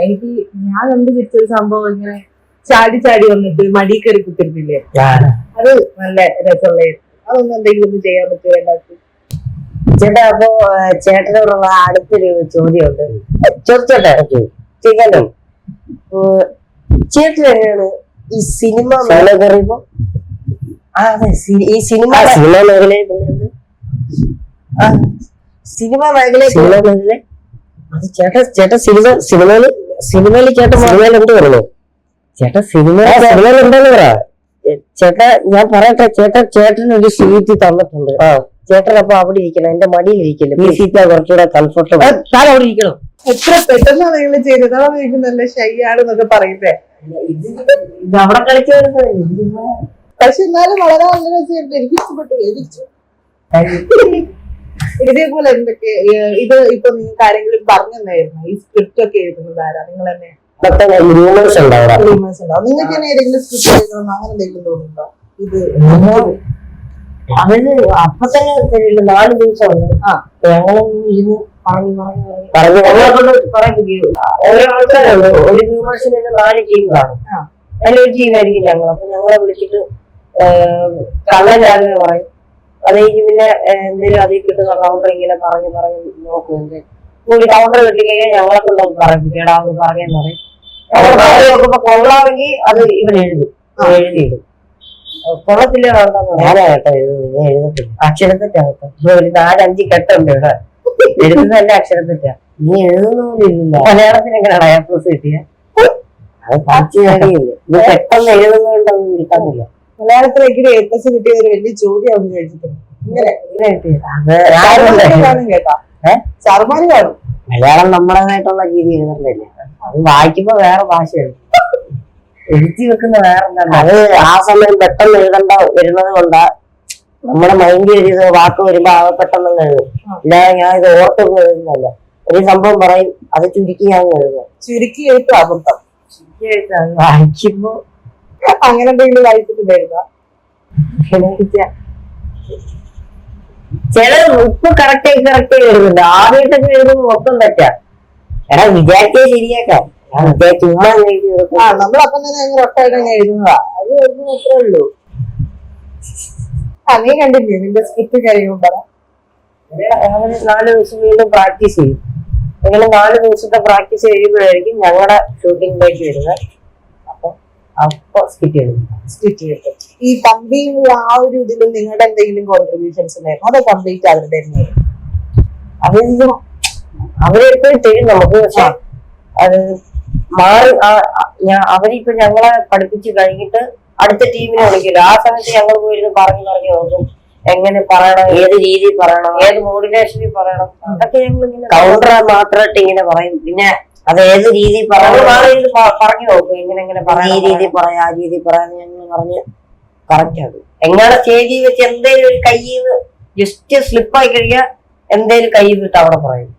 എനിക്ക് ഞാൻ കണ്ടു ചിരിച്ചൊരു സംഭവം ഇങ്ങനെ ചാടി ചാടി വന്നിട്ട് മടി കയറി കുത്തിരുന്നില്ലേ, അത് നല്ല രസമുള്ളായിരുന്നു. അതൊന്നും എന്തെങ്കിലും ഒന്ന് ചെയ്യാൻ പറ്റുമോ എല്ലാവർക്കും? ചേട്ടാ, അപ്പൊ ചേട്ടനോടുള്ള അടുത്തൊരു ചോദ്യമുണ്ട്. ചോദിച്ചോട്ടെ? ചെയ്യല്ലോ. ചേട്ടൻ എങ്ങനെയാണ് ഈ സിനിമ മേഖല പറയുമ്പോ? ഈ സിനിമ മേഖലയിൽ സിനിമ മേഖല അത് ചേട്ടൻ സിനിമയിൽ ചേട്ടൻ എന്ത് പറയുന്നു? ചേട്ടൻ സിനിമയിൽ ഉണ്ടെന്ന് പറ. ചേട്ടാ ഞാൻ പറയട്ടെ, ചേട്ടൻ ഒരു സീറ്റ് തന്നിട്ടുണ്ട്. ചേട്ടൻ അപ്പൊ അവിടെ ഇരിക്കണം, എന്റെ മടിയിൽ ഇരിക്കില്ല. ഈ സീറ്റാ കുറച്ചുകൂടെ കംഫർട്ടബിൾ. താൻ അവിടെ ഇരിക്കണം. എത്ര പെട്ടെന്നാണ് നിങ്ങൾ ചെയ്തത്. അതാണ് എനിക്ക് നല്ല ഷൈയാണെന്നൊക്കെ പറയുന്നേ. ഇത് അവിടെ കളിച്ചു വരുന്നത്. പക്ഷെ എന്നാലും വളരെ നല്ല രസമായിട്ട് എനിക്ക് ഇഷ്ടപ്പെട്ടു. ഇതേപോലെ എന്തൊക്കെ ഇത് ഇപ്പൊ നിങ്ങൾക്ക് ആരെങ്കിലും പറഞ്ഞു തന്നായിരുന്നു ഈ സ്ക്രിപ്റ്റ് ഒക്കെ എഴുതുന്നത് ആരാ? നിങ്ങൾ തന്നെ? നിങ്ങൾക്ക് തന്നെ ഏതെങ്കിലും സ്ക്രിപ്റ്റ് എഴുതണം അങ്ങനെ എന്തെങ്കിലും തോന്നുന്നുണ്ടോ? ഇത് അവര് അപ്പൊ തന്നെ തരില്ല. 4 ദിവസമുണ്ട്. ഞങ്ങളൊന്നും ഇരുന്ന് ഓരോ ആൾക്കാരുണ്ട്. ഒരു വ്യൂമേഴ്സിന് 4 ടീം കാണും. അതിലൊരു ടീമായിരിക്കും ഞങ്ങൾ. അപ്പൊ ഞങ്ങളെ വിളിച്ചിട്ട് കള്ളരാവിലെ പറയും. അത് കഴിഞ്ഞ് പിന്നെ എന്തെങ്കിലും അതിൽ കിട്ടുന്ന കൗണ്ടർ ഇങ്ങനെ പറഞ്ഞു നോക്കും. ഒരു കൗണ്ടർ കിട്ടിക്കഴിഞ്ഞാൽ ഞങ്ങളെ കൊണ്ട് പറയിപ്പിക്കേടാന്ന് പറഞ്ഞെന്ന് പറയും. നോക്കുമ്പോ കൊള്ളാമെങ്കിൽ അത് ഇവരെഴുതും, എഴുതിയിടും. കൊള്ളത്തില്ല ഞാനാകട്ടെ എഴുതത്തില്ല. അക്ഷരത്തെറ്റാകട്ടെ. ഒരു 4-5 കെട്ടുണ്ട് ഇവിടെ. എഴുതുന്നതല്ല അക്ഷരത്തെറ്റാ. നീ എഴുതുന്നില്ല. മലയാളത്തിന് എങ്ങനെയാണ് A+ കിട്ടിയ? അത് പഠിച്ചു കാര്യമില്ല. ഇത് പെട്ടെന്ന് എഴുതുന്നതുകൊണ്ടൊന്നും കിട്ടുന്നില്ല. മലയാളത്തിലെങ്കിലും A+ കിട്ടിയ ഒരു വലിയ ചോദ്യം കഴിച്ചിട്ടുണ്ട്. മലയാളം നമ്മുടേതായിട്ടുള്ള രീതി എഴുതണ്ടല്ലേ. അത് വായിക്കുമ്പോ വേറെ ഭാഷയാണ്, എഴുതി വെക്കുന്ന വേറെ എന്താണ്. അത് ആ സമയം പെട്ടെന്ന് എഴുതേണ്ട വരുന്നത് കൊണ്ടാ നമ്മുടെ മൈൻഡിൽ ഒരു വാക്ക് വരുമ്പോ അത് പെട്ടെന്ന് എഴുതും. ഇല്ലാതെ ഞാൻ ഇത് ഓർത്തൊന്നും എഴുതുന്നല്ല. ഒരു സംഭവം പറയും, അത് ചുരുക്കി ഞാൻ എഴുതും. ചുരുക്കി എഴുത്തും അബദ്ധം. ചുരുക്കി എഴുത്താണ് വായിക്കുമ്പോ. അങ്ങനെ എന്തെങ്കിലും വായിച്ചിട്ടുണ്ടായിരുന്നോ? ചില ഉപ്പ് കറക്റ്റ് എഴുതുന്നുണ്ട്. ആദ്യമായിട്ടൊക്കെ എഴുതുമ്പോ മൊത്തം തെറ്റാ. എടാ വിചാരിച്ചേ ശരിയാക്കാം. ചുമ്മാ എഴുതി കൊടുക്കും. നമ്മളപ്പം തന്നെ അങ്ങനെ ഒട്ടായിട്ട് എഴുതുന്നതാ. അത് എഴുതുന്ന അത്രേ ഉള്ളൂ. നീ കണ്ടില്ലേ നിന്റെ സ്ക്രിപ്റ്റ് കാര്യങ്ങളും പറ. അവര് 4 ദിവസം വീണ്ടും പ്രാക്ടീസ് ചെയ്യും. അങ്ങനെ 4 ദിവസത്തെ പ്രാക്ടീസ് കഴിയുമ്പോഴായിരിക്കും ഞങ്ങളുടെ ഷൂട്ടിംഗ് ഡേറ്റ് വരുന്നത്. അപ്പൊ സ്കിറ്റ് ചെയ്യും. ഈ കംപ്ലീറ്റ് ആ ഒരു ഇതിലും നിങ്ങളുടെ എന്തെങ്കിലും കോൺട്രിബ്യൂഷൻസ് ഉണ്ടായിരുന്നു? അതോ കംപ്ലീറ്റ് അവരുടെ തന്നെയായിരുന്നു? അതൊന്നും അവരെപ്പോഴും തരും നമുക്ക്. പക്ഷെ അത് മാറി അവരിപ്പോ ഞങ്ങളെ പഠിപ്പിച്ച് കഴിഞ്ഞിട്ട് അടുത്ത ടീമിനെ വിളിക്കില്ല. ആ സമയത്ത് ഞങ്ങൾ പോയിരുന്നു പറഞ്ഞു നോക്കും, എങ്ങനെ പറയണം, ഏത് രീതിയിൽ പറയണം, ഏത് മോഡുലേഷനിൽ പറയണം. അതൊക്കെ ഞങ്ങൾ ഇങ്ങനെ കൗണ്ടർ മാത്രമായിട്ട് ഇങ്ങനെ പറയും. പിന്നെ അത് ഏത് രീതിയിൽ പറഞ്ഞു നോക്കും, എങ്ങനെ പറയാം, ഈ രീതി പറയാം, ആ രീതി പറയാന്ന് ഞങ്ങൾ പറഞ്ഞ് കറക്റ്റ് ആകും. എങ്ങനെ സ്റ്റേജിൽ വെച്ച് എന്തേലും ഒരു കയ്യിൽ ജസ്റ്റ് സ്ലിപ്പായി കഴിയാ എന്തേലും കൈ വിട്ട് അവിടെ പറയും.